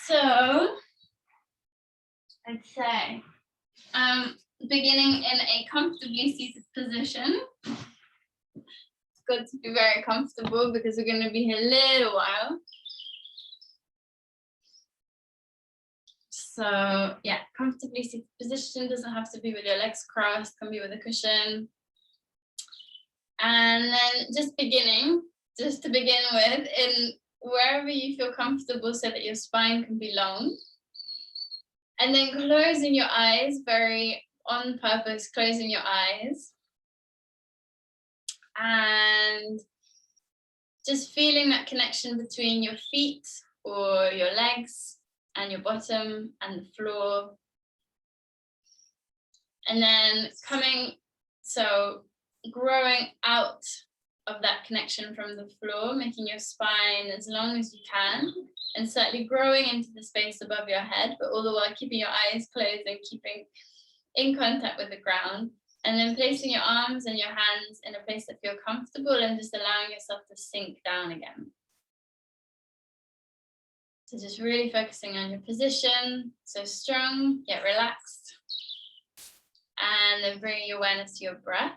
So I'd say beginning in a comfortably seated position. It's good to be very comfortable because we're going to be here a little while. So yeah, comfortably seated position, doesn't have to be with your legs crossed, can be with a cushion. And then just to begin with, in wherever you feel comfortable so that your spine can be long. And then closing your eyes, very on purpose, closing your eyes. And just feeling that connection between your feet or your legs and your bottom and the floor. And then growing out of that connection from the floor, making your spine as long as you can, and certainly growing into the space above your head, but all the while keeping your eyes closed and keeping in contact with the ground. And then placing your arms and your hands in a place that feel comfortable and just allowing yourself to sink down again. So just really focusing on your position, so strong, yet relaxed. And then bringing your awareness to your breath.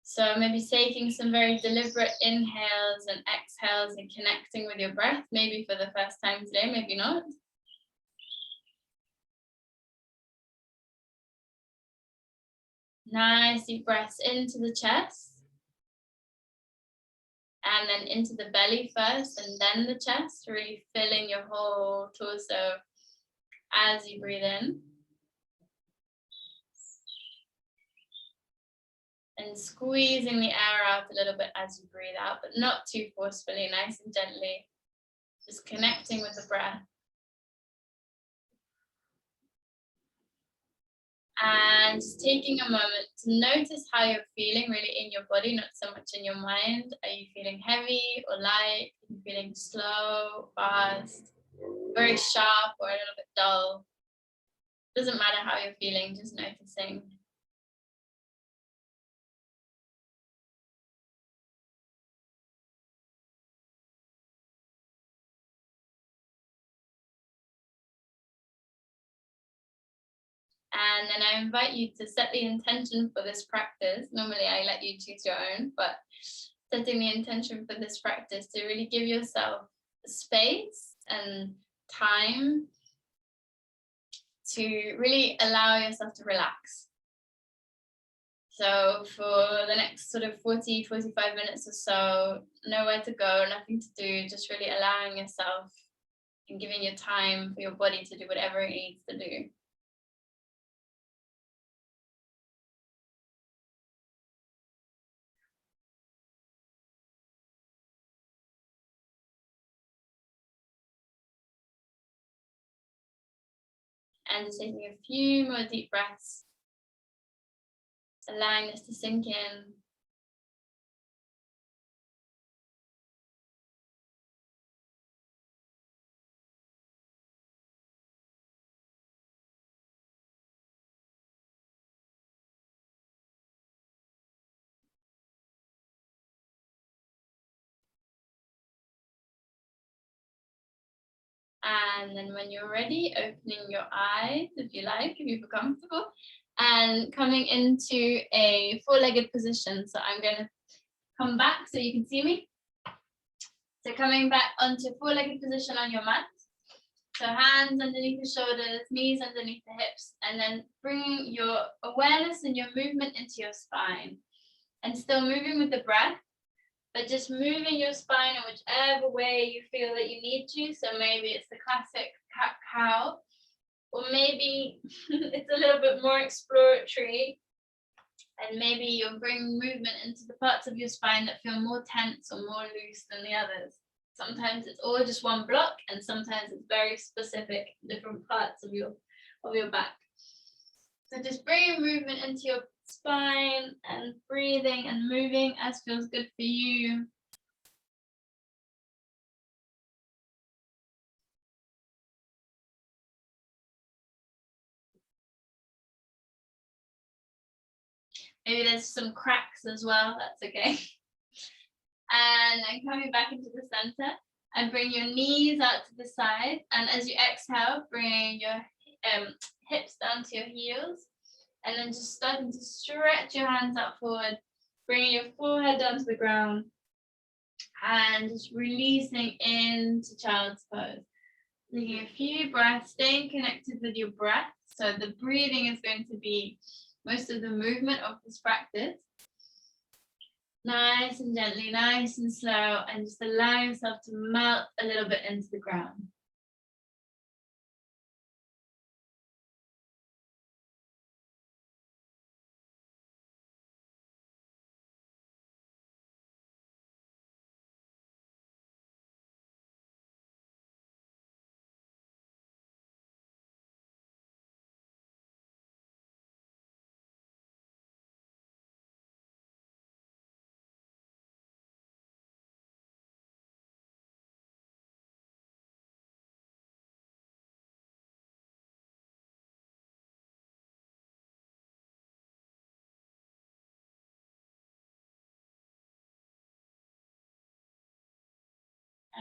So maybe taking some very deliberate inhales and exhales and connecting with your breath, maybe for the first time today, maybe not. Nice deep breaths into the chest. And then into the belly first and then the chest, really filling your whole torso as you breathe in. And squeezing the air out a little bit as you breathe out, but not too forcefully, nice and gently. Just connecting with the breath. And just taking a moment to notice how you're feeling really in your body, not so much in your mind. Are you feeling heavy or light? Are you feeling slow, fast, very sharp or a little bit dull? Doesn't matter how you're feeling, just noticing. And then I invite you to set the intention for this practice. Normally I let you choose your own, but setting the intention for this practice to really give yourself space and time to really allow yourself to relax. So for the next sort of 40, 45 minutes or so, nowhere to go, nothing to do, just really allowing yourself and giving your time for your body to do whatever it needs to do. And just taking a few more deep breaths, allowing this to sink in. And then when you're ready, opening your eyes, if you like, if you feel comfortable, and coming into a four-legged position. So I'm going to come back so you can see me. So coming back onto four-legged position on your mat. So hands underneath the shoulders, knees underneath the hips, and then bringing your awareness and your movement into your spine. And still moving with the breath, but just moving your spine in whichever way you feel that you need to. So maybe it's the classic cat-cow, or maybe it's a little bit more exploratory, and maybe you'll bring movement into the parts of your spine that feel more tense or more loose than the others. Sometimes it's all just one block, and sometimes it's very specific, different parts of your back. So just bringing movement into your spine and breathing and moving as feels good for you. Maybe there's some cracks as well, that's okay. And then coming back into the center, and bring your knees out to the side. And as you exhale, bring your hips down to your heels. And then just starting to stretch your hands out forward, bringing your forehead down to the ground. And just releasing into child's pose. Taking a few breaths, staying connected with your breath. So the breathing is going to be most of the movement of this practice. Nice and gently, nice and slow, and just allow yourself to melt a little bit into the ground.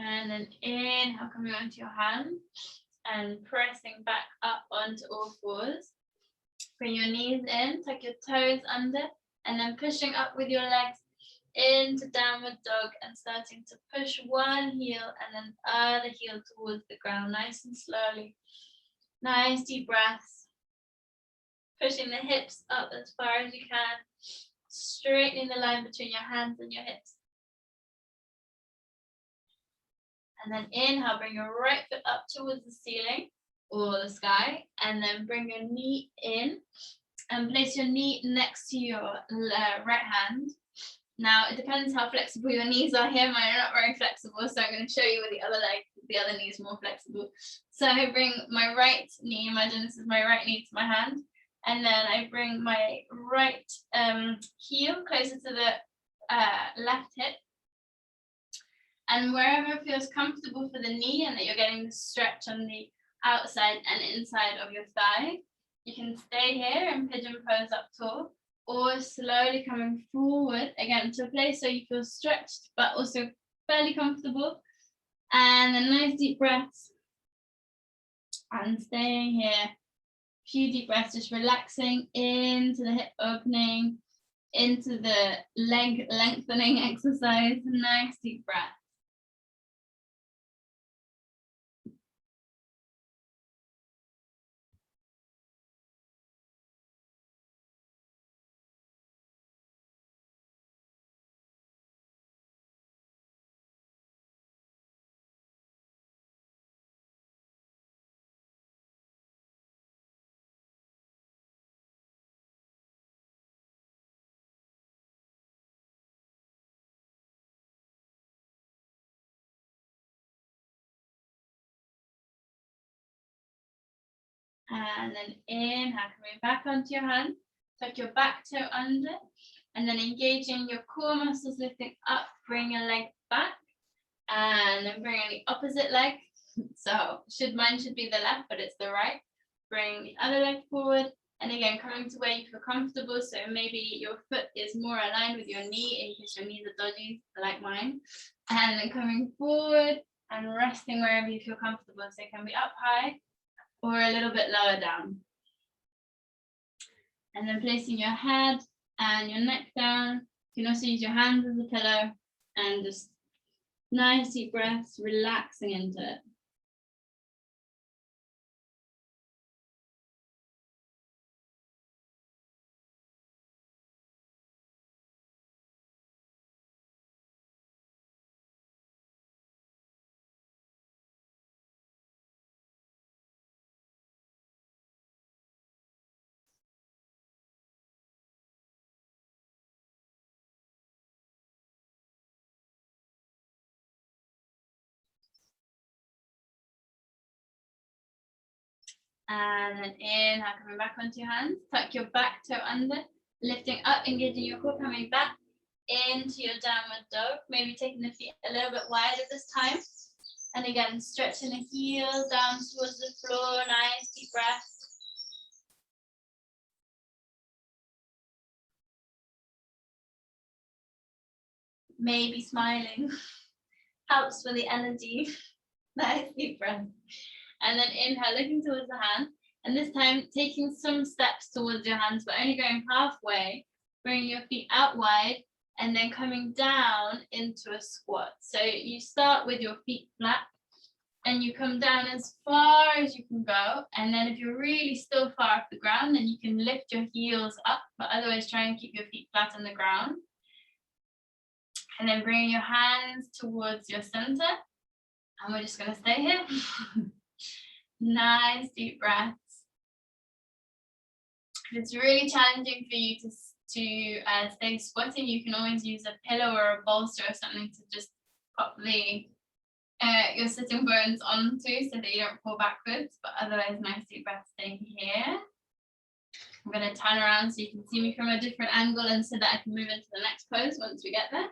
And then inhale, coming onto your hands and pressing back up onto all fours. Bring your knees in, tuck your toes under, and then pushing up with your legs into downward dog and starting to push one heel and then other heel towards the ground, nice and slowly. Nice deep breaths. Pushing the hips up as far as you can, straightening the line between your hands and your hips. And then inhale, bring your right foot up towards the ceiling or the sky, and then bring your knee in and place your knee next to your right hand. Now it depends how flexible your knees are here. Mine are not very flexible, so I'm going to show you with the other leg, the other knee is more flexible. So I bring my right knee, imagine this is my right knee to my hand, and then I bring my right heel closer to the left hip. And wherever it feels comfortable for the knee and that you're getting the stretch on the outside and inside of your thigh, you can stay here and pigeon pose up tall, or slowly coming forward again to a place so you feel stretched but also fairly comfortable. And then nice deep breaths and staying here. A few deep breaths, just relaxing into the hip opening, into the leg lengthening exercise. Nice deep breath. And then inhale, coming back onto your hand, tuck your back toe under, and then engaging your core muscles, lifting up, bring your leg back, and then bring on the opposite leg. So mine should be the left, but it's the right. Bring the other leg forward, and again, coming to where you feel comfortable. So maybe your foot is more aligned with your knee in case your knees are dodgy, like mine. And then coming forward and resting wherever you feel comfortable. So it can be up high, or a little bit lower down. And then placing your head and your neck down. You can also use your hands as a pillow and just nice deep breaths, relaxing into it. And then inhale, coming back onto your hands, tuck your back toe under, lifting up, engaging your core, coming back into your downward dog, maybe taking the feet a little bit wider this time. And again, stretching the heels down towards the floor, nice deep breath. Maybe smiling. Helps with the energy. Nice deep breath. And then inhale, looking towards the hand. And this time taking some steps towards your hands, but only going halfway. Bringing your feet out wide and then coming down into a squat. So you start with your feet flat and you come down as far as you can go. And then if you're really still far off the ground, then you can lift your heels up, but otherwise try and keep your feet flat on the ground. And then bring your hands towards your center. And we're just gonna stay here. Nice deep breaths. If it's really challenging for you to stay squatting, you can always use a pillow or a bolster or something to just pop your sitting bones onto so that you don't fall backwards, but otherwise nice deep breath staying here. I'm going to turn around so you can see me from a different angle and so that I can move into the next pose once we get there.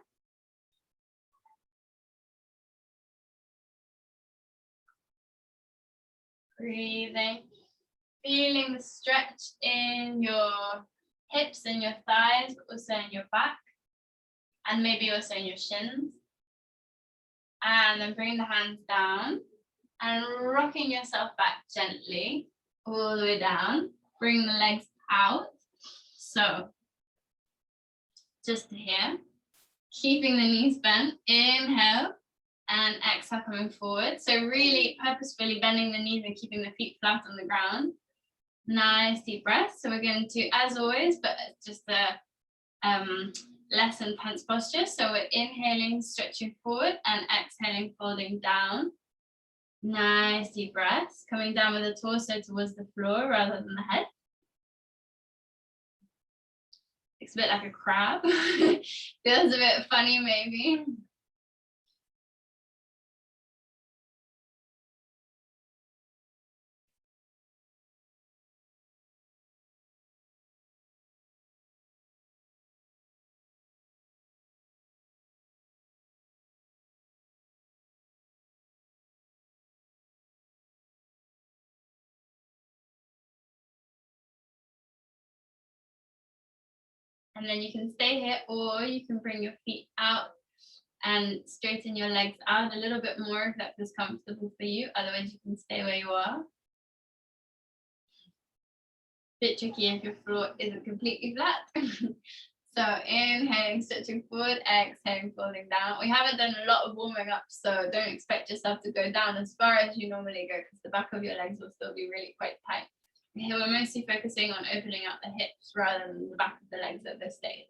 Breathing, feeling the stretch in your hips and your thighs, but also in your back, and maybe also in your shins. And then bring the hands down and rocking yourself back gently all the way down. Bring the legs out. So just here, keeping the knees bent. Inhale and exhale, coming forward. So really purposefully bending the knees and keeping the feet flat on the ground. Nice deep breath. So we're going to, as always, but just a less intense posture. So we're inhaling, stretching forward, and exhaling, folding down. Nice deep breaths. Coming down with the torso towards the floor rather than the head. It's a bit like a crab. Feels a bit funny maybe. And then you can stay here, or you can bring your feet out and straighten your legs out a little bit more if that feels comfortable for you. Otherwise, you can stay where you are. Bit tricky if your floor isn't completely flat. So inhaling, stretching forward, exhaling, folding down. We haven't done a lot of warming up, so don't expect yourself to go down as far as you normally go because the back of your legs will still be really quite tight. Here we're mostly focusing on opening out the hips rather than the back of the legs at this stage.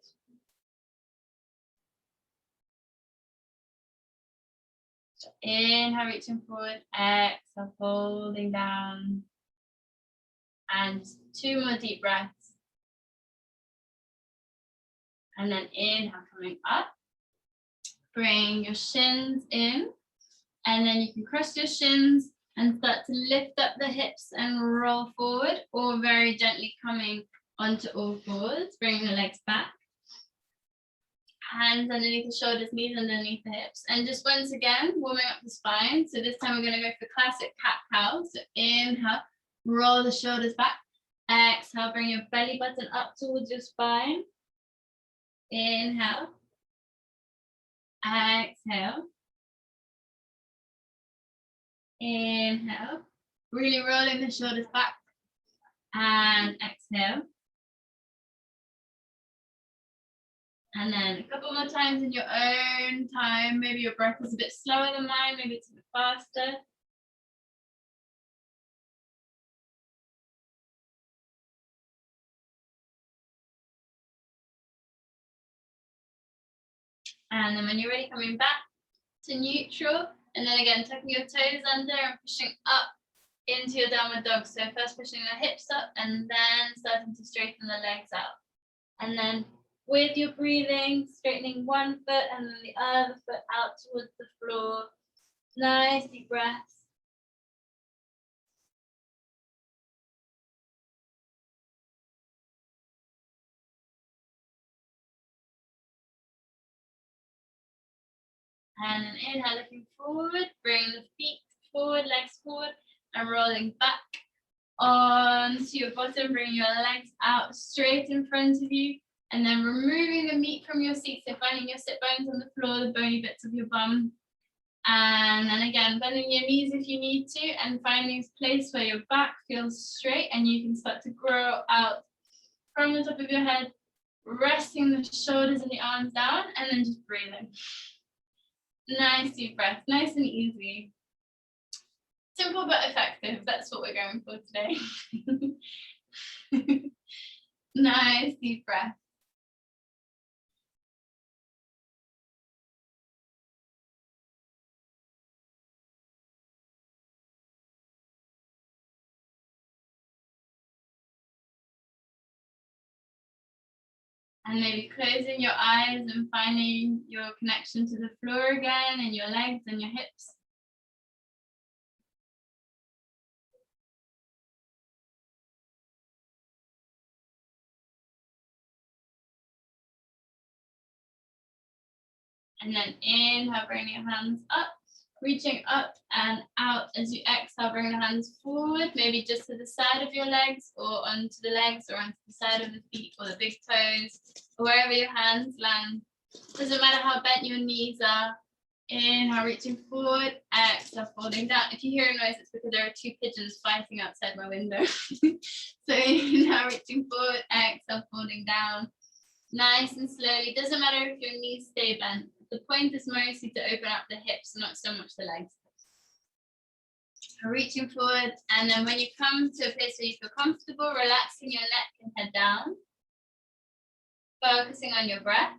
So inhale, reaching forward, exhale, folding down. And 2 more deep breaths. And then inhale, coming up. Bring your shins in. And then you can cross your shins and start to lift up the hips and roll forward, or very gently coming onto all fours, bringing the legs back. Hands underneath the shoulders, knees underneath the hips. And just once again, warming up the spine. So this time we're going to go for classic cat-cow. So inhale, roll the shoulders back. Exhale, bring your belly button up towards your spine. Inhale. Exhale. Inhale, really rolling the shoulders back, and exhale. And then a couple more times in your own time. Maybe your breath is a bit slower than mine, maybe it's a bit faster. And then when you're ready, coming back to neutral. And then again, tucking your toes under and pushing up into your downward dog. So first pushing the hips up and then starting to straighten the legs out. And then with your breathing, straightening one foot and then the other foot out towards the floor. Nice deep breaths. And then inhale, looking forward, bring the feet forward, legs forward, and rolling back onto your bottom. Bring your legs out straight in front of you, and then removing the meat from your seat. So finding your sit bones on the floor, the bony bits of your bum. And then again, bending your knees if you need to, and finding a place where your back feels straight and you can start to grow out from the top of your head, resting the shoulders and the arms down, and then just breathing. Nice deep breath, nice and easy. Simple but effective, that's what we're going for today. Nice deep breath. And maybe closing your eyes and finding your connection to the floor again, and your legs and your hips. And then inhale, bring your hands up, reaching up and out. As you exhale, bring the hands forward, maybe just to the side of your legs or onto the legs or onto the side of the feet or the big toes, or wherever your hands land. Doesn't matter how bent your knees are. Inhale, reaching forward, exhale, folding down. If you hear a noise, it's because there are two pigeons fighting outside my window. So inhale, reaching forward, exhale, folding down. Nice and slowly. Doesn't matter if your knees stay bent. The point is mostly to open up the hips, not so much the legs. Reaching forward, and then when you come to a place where you feel comfortable, relaxing your neck and head down, focusing on your breath.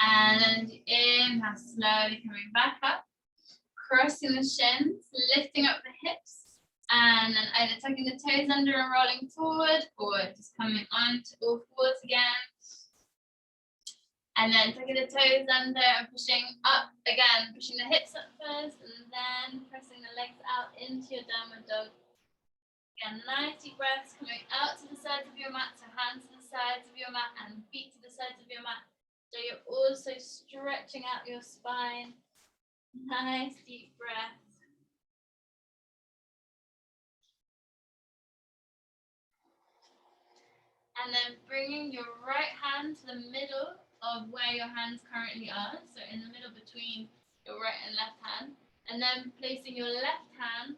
And then as you inhale, slowly coming back up, crossing the shins, lifting up the hips, and then either tucking the toes under and rolling forward, or just coming on to all fours again. And then tucking the toes under and pushing up again, pushing the hips up first, and then pressing the legs out into your downward dog. Again, nice deep breaths coming out to the sides of your mat, so hands to the sides of your mat and feet to the sides of your mat. So you're also stretching out your spine. Nice deep breath. And then bringing your right hand to the middle of where your hands currently are. So in the middle between your right and left hand. And then placing your left hand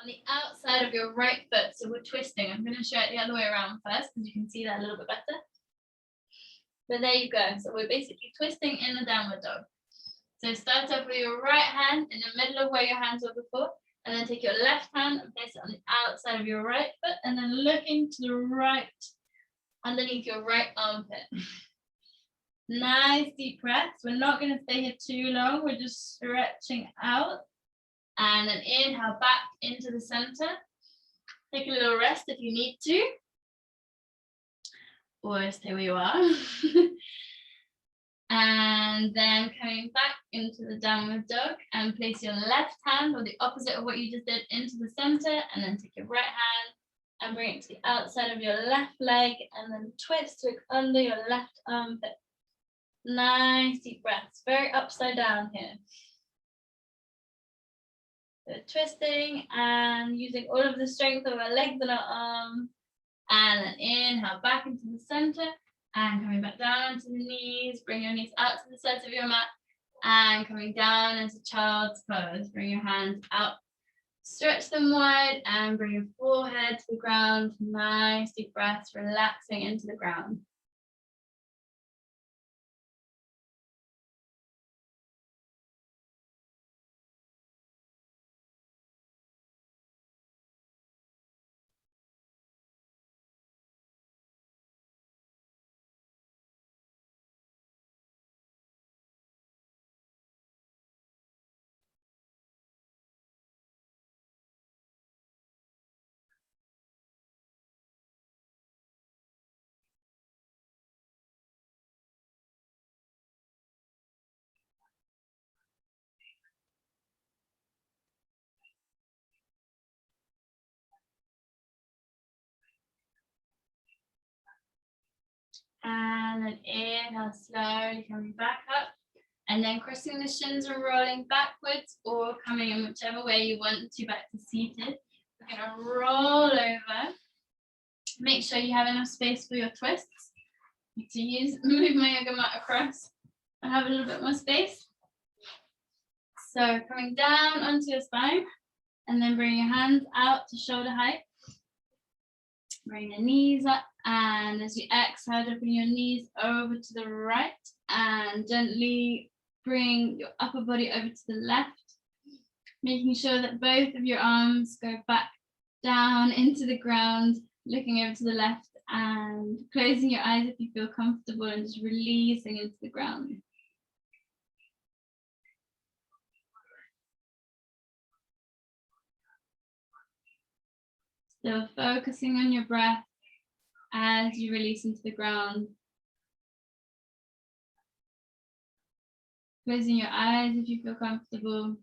on the outside of your right foot. So we're twisting. I'm going to show it the other way around first because you can see that a little bit better. But there you go. So we're basically twisting in the downward dog. So start off with your right hand in the middle of where your hands were before, and then take your left hand and place it on the outside of your right foot, and then looking to the right, underneath your right armpit. Nice deep breaths. We're not going to stay here too long. We're just stretching out. And then inhale back into the center. Take a little rest if you need to. Or stay where you are. And then coming back into the downward dog and place your left hand or the opposite of what you just did into the center, and then take your right hand and bring it to the outside of your left leg and then twist it under your left armpit. Nice deep breaths, very upside down here. So twisting and using all of the strength of our legs and our arms, and then inhale back into the center. And coming back down to the knees, bring your knees out to the sides of your mat, and coming down into child's pose. Bring your hands out, stretch them wide, and bring your forehead to the ground. Nice deep breaths, relaxing into the ground. And then inhale, slowly coming back up. And then crossing the shins and rolling backwards or coming in whichever way you want to back to seated. We're going to roll over. Make sure you have enough space for your twists. Move my yoga mat across and have a little bit more space. So coming down onto your spine and then bring your hands out to shoulder height. Bring the knees up, and as you exhale, bring your knees over to the right and gently bring your upper body over to the left, making sure that both of your arms go back down into the ground, looking over to the left and closing your eyes if you feel comfortable and just releasing into the ground. Still focusing on your breath as you release into the ground. Closing your eyes if you feel comfortable.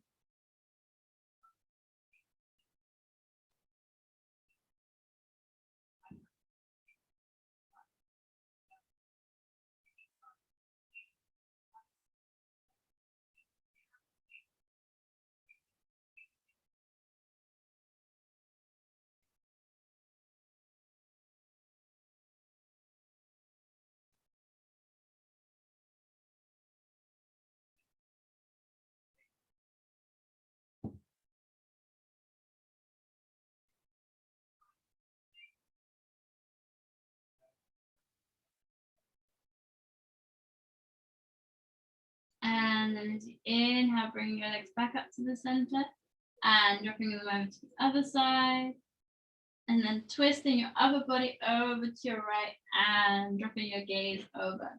And then as you inhale, bring your legs back up to the center and dropping them over to the other side. And then twisting your upper body over to your right and dropping your gaze over.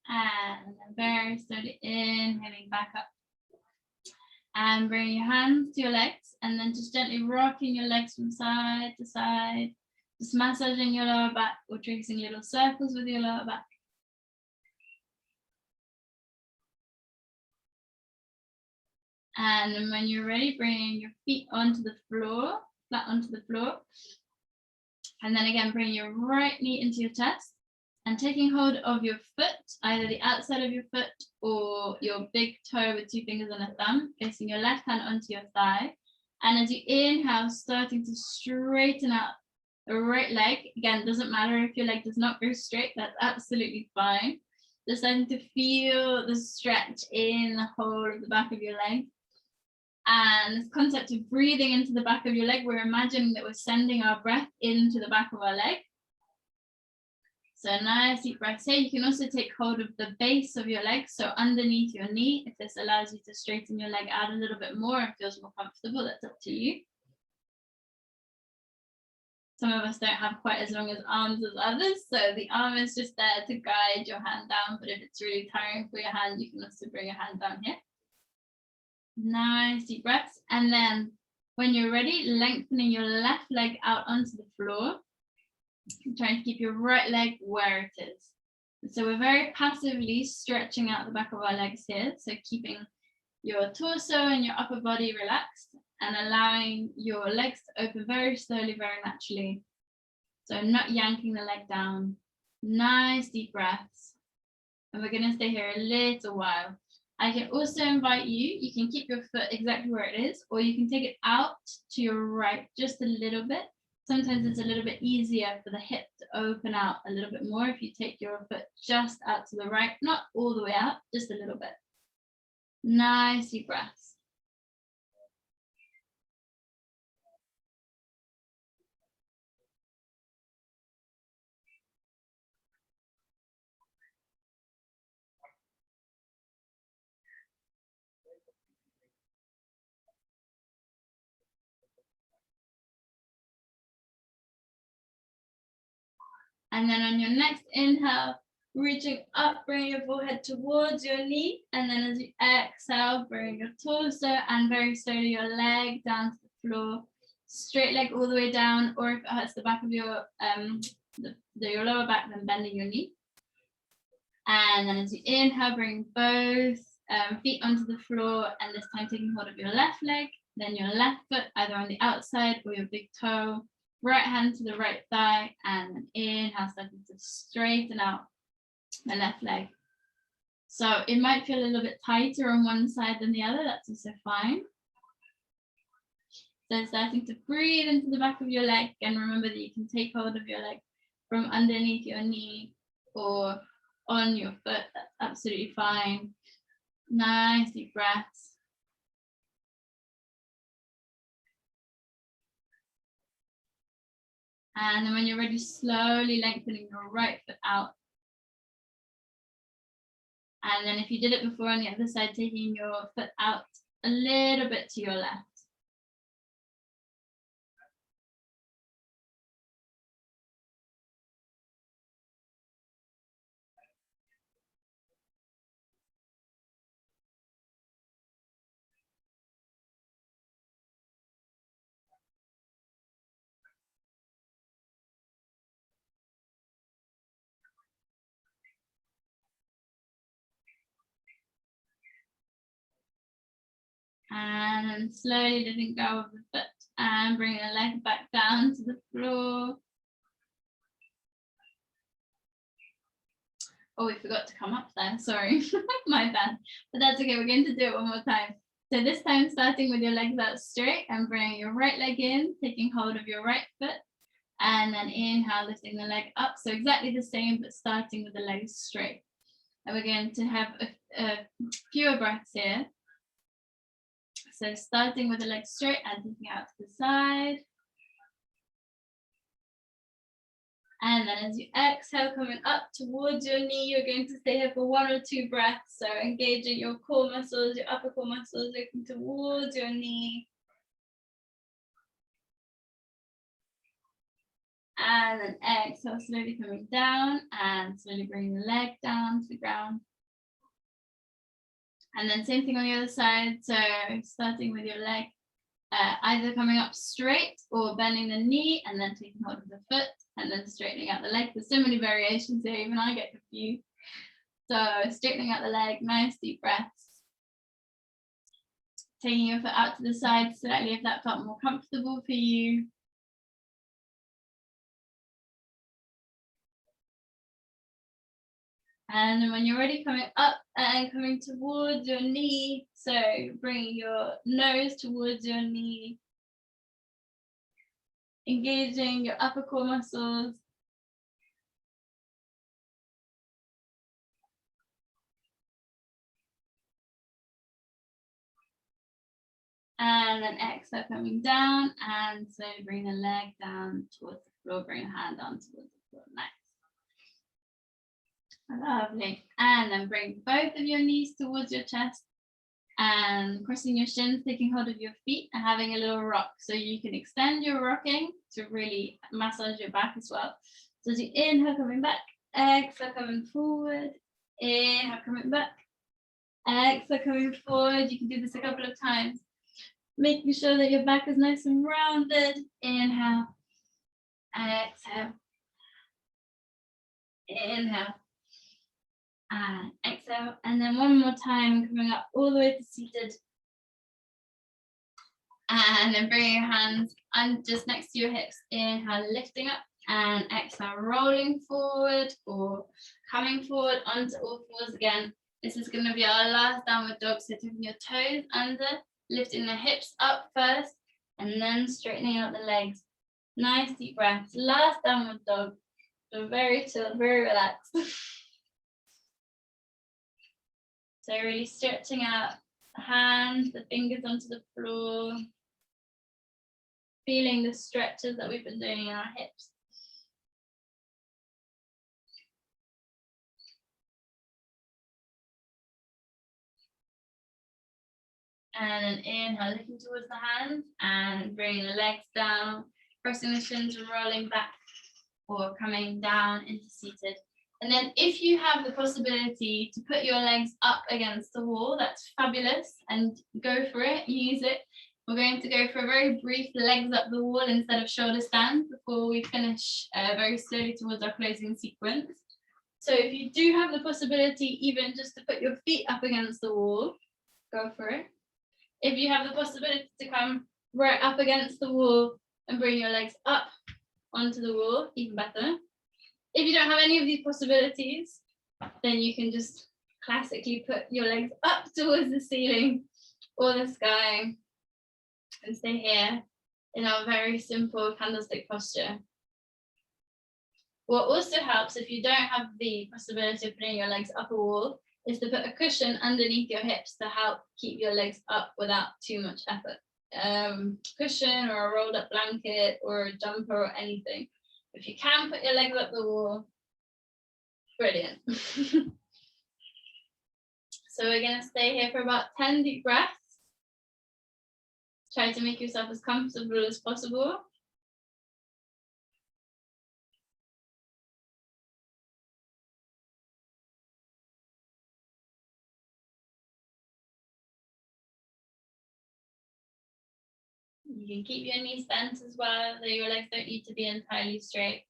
And very slowly inhaling back up. And bring your hands to your legs and then just gently rocking your legs from side to side. Just massaging your lower back or tracing little circles with your lower back. And when you're ready, bring your feet onto the floor, flat onto the floor. And then again, bring your right knee into your chest and taking hold of your foot, either the outside of your foot or your big toe with 2 fingers and a thumb, placing your left hand onto your thigh. And as you inhale, starting to straighten out the right leg. Again, doesn't matter if your leg does not go straight, that's absolutely fine. Just starting to feel the stretch in the whole of the back of your leg. And this concept of breathing into the back of your leg, we're imagining that we're sending our breath into the back of our leg. So nice deep breaths here. You can also take hold of the base of your leg, so underneath your knee. If this allows you to straighten your leg out a little bit more and feels more comfortable, that's up to you. Some of us don't have quite as long as arms as others, so the arm is just there to guide your hand down, but if it's really tiring for your hand, you can also bring your hand down here. Nice deep breaths. And then when you're ready, lengthening your left leg out onto the floor. Trying to keep your right leg where it is. So we're very passively stretching out the back of our legs here. So keeping your torso and your upper body relaxed and allowing your legs to open very slowly, very naturally. So not yanking the leg down. Nice deep breaths. And we're going to stay here a little while. I can also invite you can keep your foot exactly where it is, or you can take it out to your right just a little bit. Sometimes it's a little bit easier for the hip to open out a little bit more if you take your foot just out to the right, not all the way out, just a little bit. Nice deep breaths. And then on your next inhale, reaching up, bring your forehead towards your knee. And then as you exhale, bring your torso and very slowly your leg down to the floor. Straight leg all the way down, or if it hurts the back of your your lower back, then bending your knee. And then as you inhale, bring both feet onto the floor, and this time taking hold of your left leg, then your left foot either on the outside or your big toe, right hand to the right thigh, and then inhale, starting to straighten out the left leg. So it might feel a little bit tighter on one side than the other, that's also fine. So starting to breathe into the back of your leg, and remember that you can take hold of your leg from underneath your knee or on your foot, that's absolutely fine. Nice deep breaths. And then when you're ready, slowly lengthening your right foot out. And then if you did it before on the other side, taking your foot out a little bit to your left. And then slowly letting go of the foot and bringing the leg back down to the floor. Oh, we forgot to come up there, sorry, my bad. But that's okay, we're going to do it one more time. So this time starting with your legs out straight and bringing your right leg in, taking hold of your right foot, and then inhale, lifting the leg up. So exactly the same, but starting with the legs straight. And we're going to have a fewer breaths here. So starting with the legs straight and taking out to the side. And then as you exhale, coming up towards your knee, you're going to stay here for 1 or 2 breaths. So engaging your core muscles, your upper core muscles, looking towards your knee. And then exhale, slowly coming down and slowly bringing the leg down to the ground. And then same thing on the other side. So starting with your leg, either coming up straight or bending the knee and then taking hold of the foot and then straightening out the leg. There's so many variations here, even I get confused. So straightening out the leg, nice deep breaths. Taking your foot out to the side slightly if that felt more comfortable for you. And then when you're ready, coming up and coming towards your knee. So bringing your nose towards your knee. Engaging your upper core muscles. And then exhale, coming down and slowly bring the leg down towards the floor, bring your hand down towards the floor. Nice. Lovely. And then bring both of your knees towards your chest and crossing your shins, taking hold of your feet and having a little rock. So you can extend your rocking to really massage your back as well. So as you inhale, coming back, exhale, coming forward, inhale, coming back, exhale, coming forward. You can do this a couple of times. Making sure that your back is nice and rounded. Inhale, exhale, inhale, and exhale. And then one more time, coming up all the way to seated. And then bring your hands just next to your hips. Inhale, lifting up, and exhale, rolling forward or coming forward onto all fours again. This is going to be our last downward dog. So taking your toes under, lifting the hips up first, and then straightening out the legs. Nice deep breaths. Last downward dog. So very chill, very relaxed. So really stretching out the hands, the fingers onto the floor. Feeling the stretches that we've been doing in our hips. And then inhale, looking towards the hands and bringing the legs down, pressing the shins and rolling back. or coming down into seated. And then if you have the possibility to put your legs up against the wall, that's fabulous, and go for it, use it. We're going to go for a very brief legs up the wall instead of shoulder stand before we finish very slowly towards our closing sequence. So if you do have the possibility even just to put your feet up against the wall, go for it. If you have the possibility to come right up against the wall and bring your legs up onto the wall, even better. If you don't have any of these possibilities, then you can just classically put your legs up towards the ceiling or the sky and stay here in our very simple candlestick posture. What also helps if you don't have the possibility of putting your legs up a wall is to put a cushion underneath your hips to help keep your legs up without too much effort. Cushion or a rolled up blanket or a jumper or anything. If you can put your legs up the wall, brilliant. So we're going to stay here for about 10 deep breaths. Try to make yourself as comfortable as possible. You can keep your knees bent as well, though your legs don't need to be entirely straight.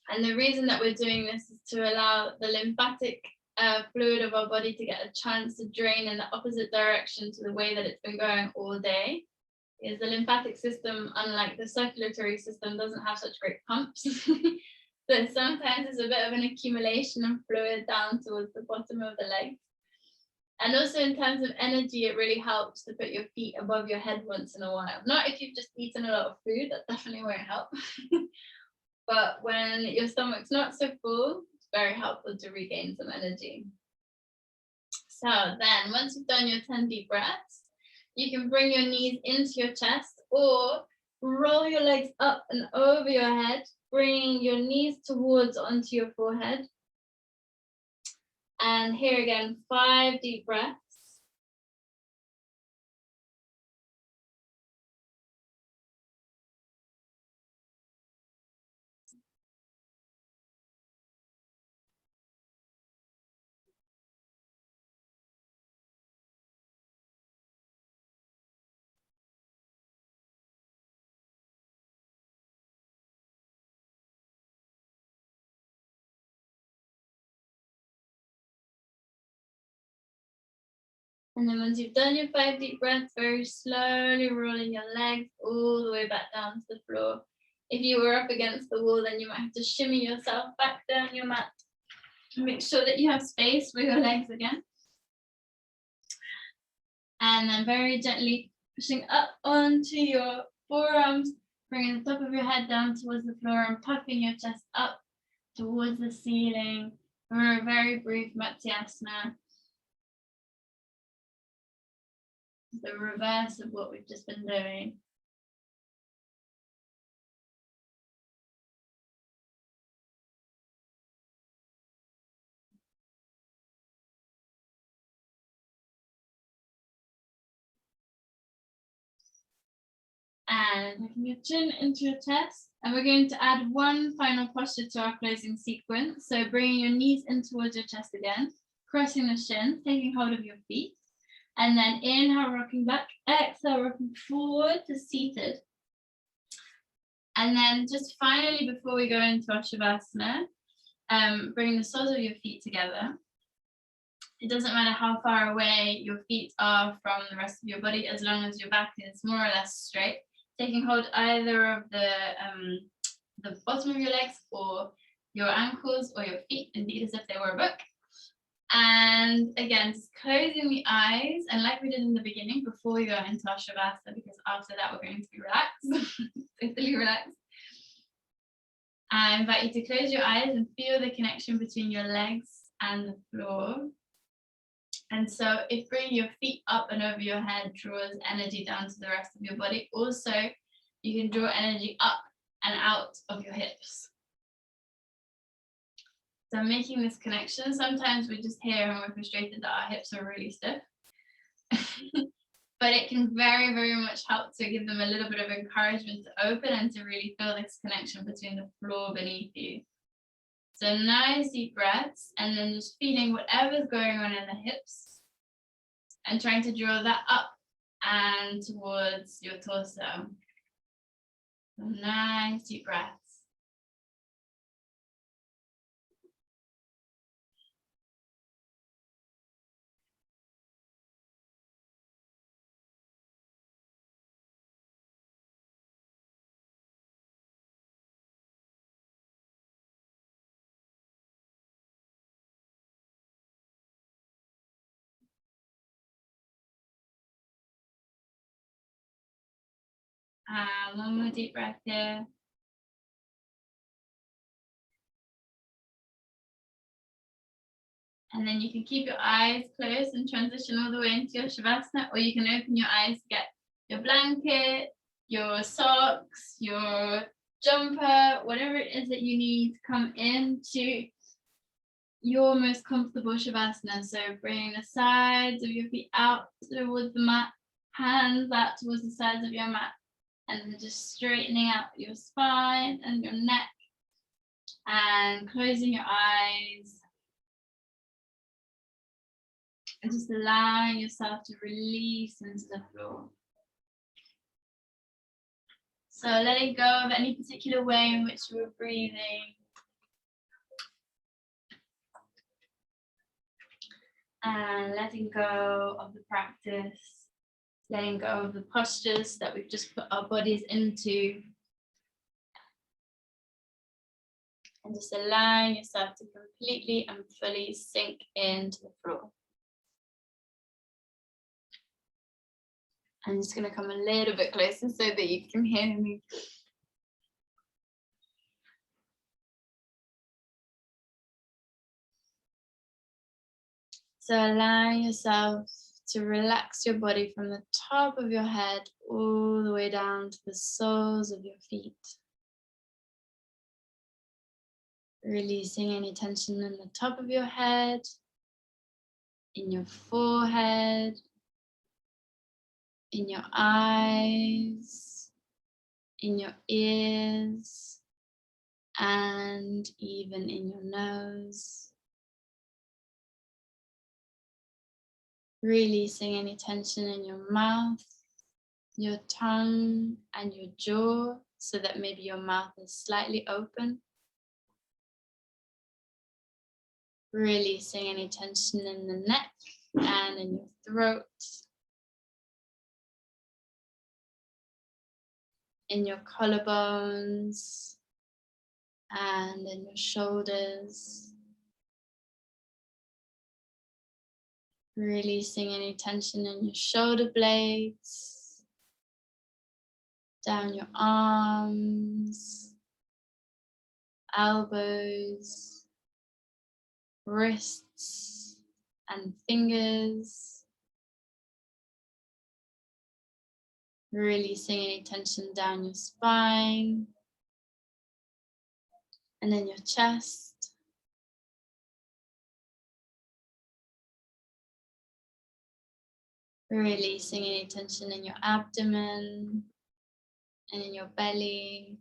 And the reason that we're doing this is to allow the lymphatic fluid of our body to get a chance to drain in the opposite direction to the way that it's been going all day. Because the lymphatic system, unlike the circulatory system, doesn't have such great pumps. So sometimes there's a bit of an accumulation of fluid down towards the bottom of the legs. And also in terms of energy, it really helps to put your feet above your head once in a while. Not if you've just eaten a lot of food, that definitely won't help. But when your stomach's not so full, it's very helpful to regain some energy. So then once you've done your 10 deep breaths, you can bring your knees into your chest or roll your legs up and over your head, bringing your knees towards onto your forehead. And here again, 5 deep breaths. And then once you've done your 5 deep breaths, very slowly rolling your legs all the way back down to the floor. If you were up against the wall, then you might have to shimmy yourself back down your mat. Make sure that you have space for your legs again. And then very gently pushing up onto your forearms, bringing the top of your head down towards the floor and puffing your chest up towards the ceiling for a very brief Matsyasana. The reverse of what we've just been doing. And taking your chin into your chest. And we're going to add one final posture to our closing sequence. So bringing your knees in towards your chest again, crossing the shins, taking hold of your feet. And then inhale, rocking back, exhale, rocking forward to seated. And then just finally, before we go into our Shavasana, bring the soles of your feet together. It doesn't matter how far away your feet are from the rest of your body, as long as your back is more or less straight. Taking hold either of the bottom of your legs or your ankles or your feet, indeed as if they were a book. And again, just closing the eyes, and like we did in the beginning, before we go into our Shavasana, because after that we're going to be relaxed, totally relaxed. I invite you to close your eyes and feel the connection between your legs and the floor. And so if bringing your feet up and over your head draws energy down to the rest of your body, also you can draw energy up and out of your hips. So making this connection, sometimes we just hear and we're frustrated that our hips are really stiff. but it can very, very much help to give them a little bit of encouragement to open and to really feel this connection between the floor beneath you. So nice deep breaths, and then just feeling whatever's going on in the hips and trying to draw that up and towards your torso. So nice deep breaths. And one more deep breath here. And then you can keep your eyes closed and transition all the way into your Shavasana, or you can open your eyes to get your blanket, your socks, your jumper, whatever it is that you need to come into your most comfortable Shavasana. So bring the sides of your feet out towards the mat, hands out towards the sides of your mat, and then just straightening out your spine and your neck and closing your eyes. And just allowing yourself to release into the floor. So letting go of any particular way in which you were breathing. And letting go of the practice. Letting go of the postures that we've just put our bodies into. And just allowing yourself to completely and fully sink into the floor. I'm just going to come a little bit closer so that you can hear me. So allowing yourself to relax your body from the top of your head all the way down to the soles of your feet. Releasing any tension in the top of your head, in your forehead, in your eyes, in your ears, and even in your nose. Releasing any tension in your mouth, your tongue, and your jaw, so that maybe your mouth is slightly open. Releasing any tension in the neck and in your throat, in your collarbones, and in your shoulders. Releasing any tension in your shoulder blades, down your arms, elbows, wrists, and fingers. Releasing any tension down your spine and in your chest. Releasing any tension in your abdomen and in your belly.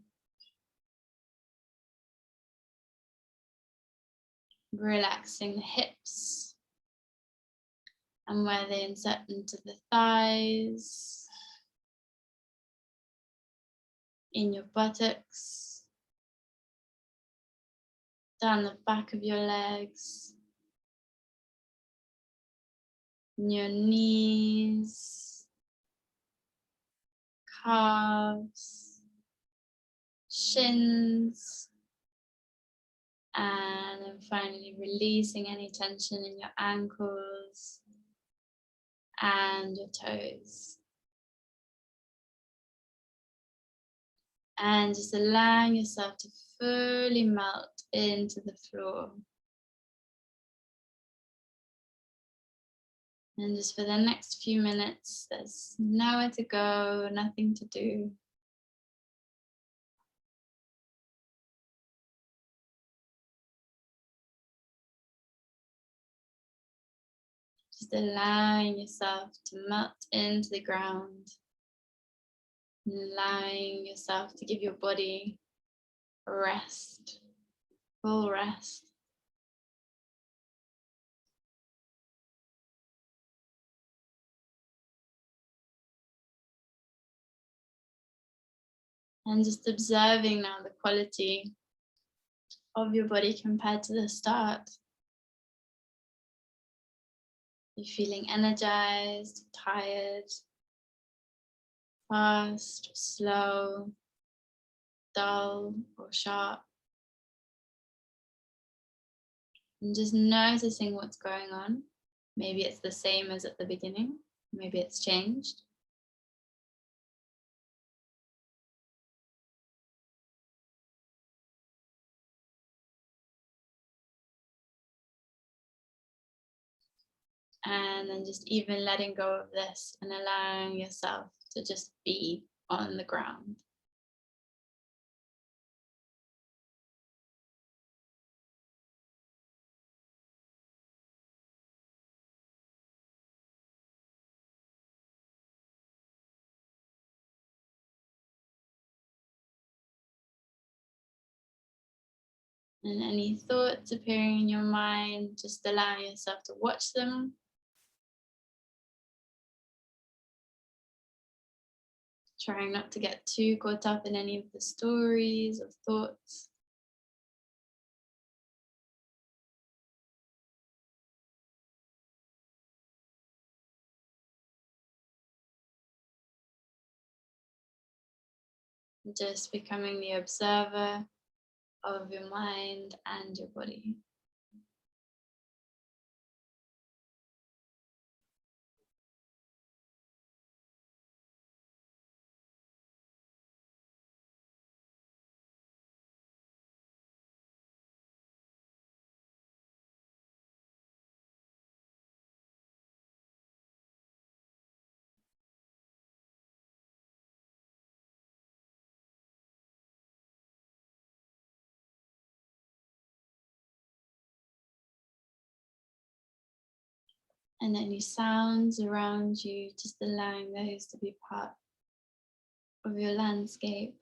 Relaxing the hips and where they insert into the thighs, in your buttocks, down the back of your legs, in your knees, calves, shins, and then finally releasing any tension in your ankles and your toes. And just allowing yourself to fully melt into the floor. And just for the next few minutes, there's nowhere to go, nothing to do. Just allowing yourself to melt into the ground, allowing yourself to give your body rest, full rest. And just observing now the quality of your body compared to the start. You're feeling energized, tired, fast, slow, dull, or sharp. And just noticing what's going on. Maybe it's the same as at the beginning, maybe it's changed. And then just even letting go of this and allowing yourself to just be on the ground. And any thoughts appearing in your mind, just allowing yourself to watch them. Trying not to get too caught up in any of the stories or thoughts. Just becoming the observer of your mind and your body. And any sounds around you, just allowing those to be part of your landscape.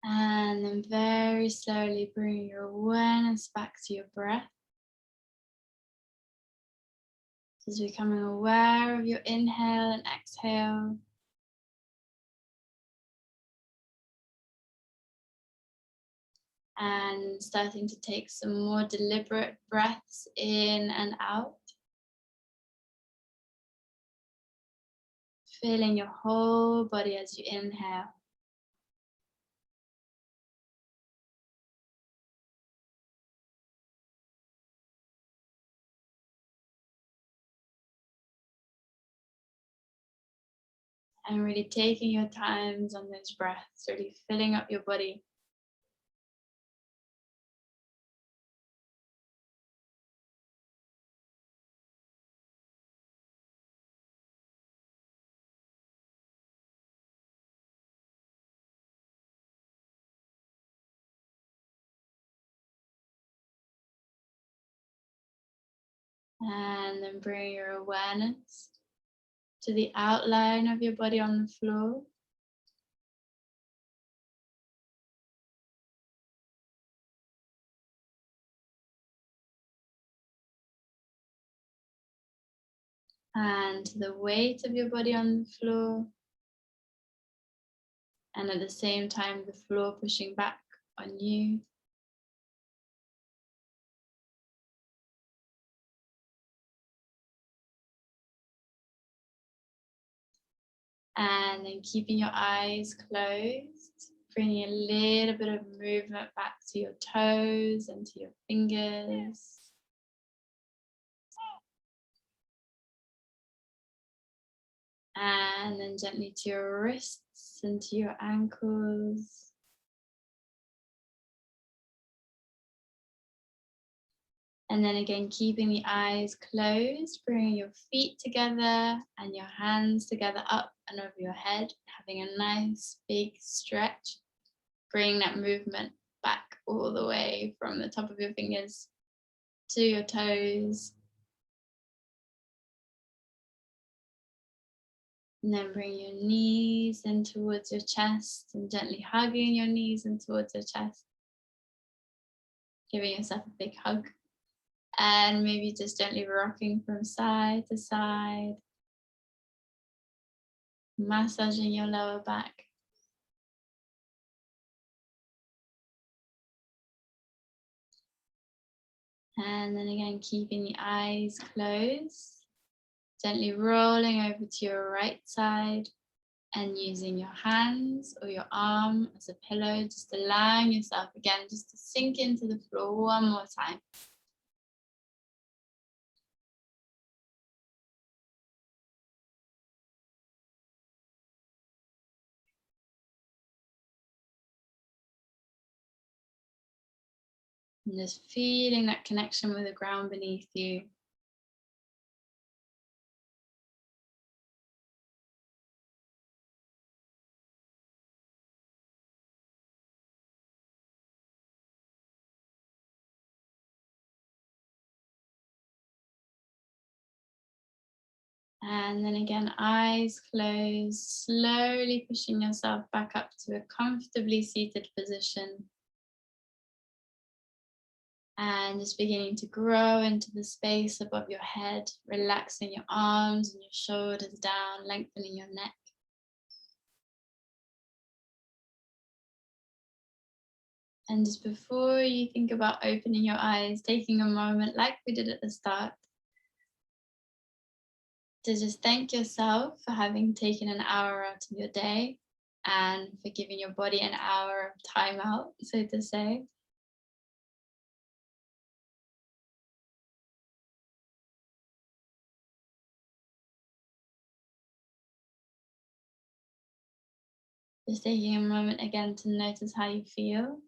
And then very slowly bring your awareness back to your breath. Just becoming aware of your inhale and exhale. And starting to take some more deliberate breaths in and out. Feeling your whole body as you inhale. And really taking your times on those breaths, really filling up your body. And then bring your awareness to the outline of your body on the floor. And to the weight of your body on the floor. And at the same time, the floor pushing back on you. And then keeping your eyes closed, bringing a little bit of movement back to your toes and to your fingers. And then gently to your wrists and to your ankles. And then again, keeping the eyes closed, bringing your feet together and your hands together up and over your head, having a nice big stretch. Bring that movement back all the way from the top of your fingers to your toes. And then bring your knees in towards your chest and gently hugging your knees in towards your chest. Giving yourself a big hug. And maybe just gently rocking from side to side. Massaging your lower back. And then again, keeping the eyes closed. Gently rolling over to your right side. And using your hands or your arm as a pillow, just allowing yourself again just to sink into the floor one more time. And just feeling that connection with the ground beneath you. And then again, eyes closed, slowly pushing yourself back up to a comfortably seated position. And just beginning to grow into the space above your head, relaxing your arms and your shoulders down, lengthening your neck. And just before you think about opening your eyes, taking a moment like we did at the start, to just thank yourself for having taken an hour out of your day and for giving your body an hour of time out, so to say. Just taking a moment again to notice how you feel.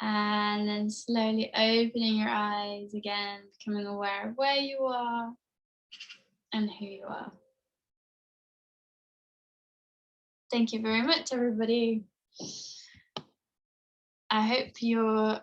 And then slowly opening your eyes again, becoming aware of where you are and who you are. Thank you very much, everybody. I hope your